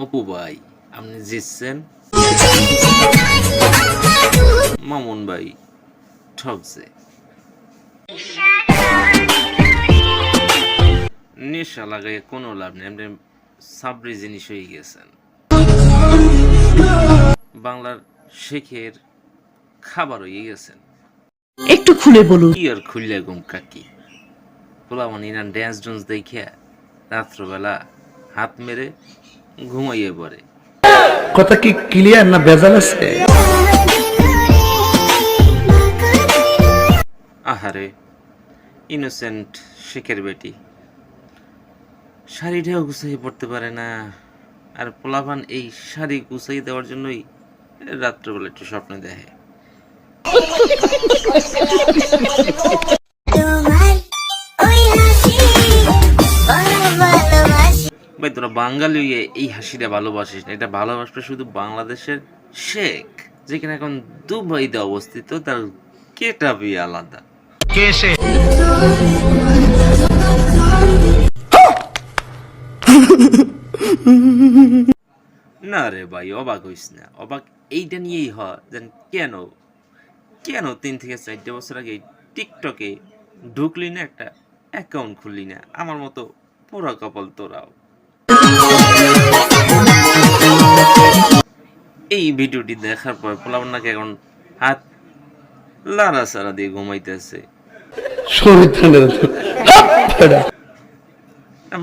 অপু ভাই আপনি জিতছেন, মামুন ভাই ঠকছে। নেশা লাগাই কোনো লাভ নেই, আপনি সাবরি জিনিস হয়ে গেছেন। বাংলার শেখের খাবার হয়ে গেছেন। একটু খুলে বলুন। কি আর খুললে গুম কাকি, পোলা মানে না ড্যান্স ডুন্স দেখে রাত্রবেলা হাত মেরে ঘুমাইয়ে পড়ে। কথা কি ক্লিয়ার না ভেজাল আছে? আহারে ইনোসেন্ট শেখের বেটি, শাড়িটাও গুছাই পড়তে পারে না, আর পোলাপান এই শাড়ি গুছাই দেওয়ার জন্যই রাত্রবেলা একটু স্বপ্ন দেখে। ভাই তোরা বাঙালি হয়ে এই হাসিটা ভালোবাসিস না, এটা ভালোবাসবে শুধু বাংলাদেশের শেখ, যেখানে এখন দুবাইতে অবস্থিত, তার গেটআপই আলাদা। না রে ভাই অবাক হইস না, অবাক এইটা নিয়েই হয় যেন কেন কেন 3 থেকে 4 বছর আগে টিকটকে ঢুকলি না, একটা অ্যাকাউন্ট খুললি না। আমার মতো পোড়া কপাল তোরাও। এই ভিডিওটি দেখার পর পোলাপান নাকি এখন হাত লাড়া সারা দিয়ে ঘুমাইতেছে,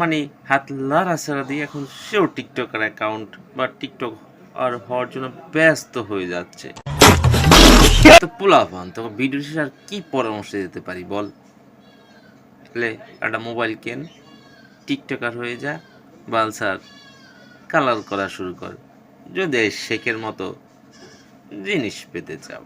মানে হাত লাড়া সারা দিয়ে এখন সেও টিকটকের অ্যাকাউন্ট বা টিকটক আর হওয়ার জন্য ব্যস্ত হয়ে যাচ্ছে। তো পোলাপান তো ভিডিও শেষে আর কি পরামর্শ দিতে পারি বল? একটা মোবাইল কেন, টিকটকার হয়ে যা, বালসার কালার করা শুরু কর, যদি শেখের মতো জিনিস পেতে চাও।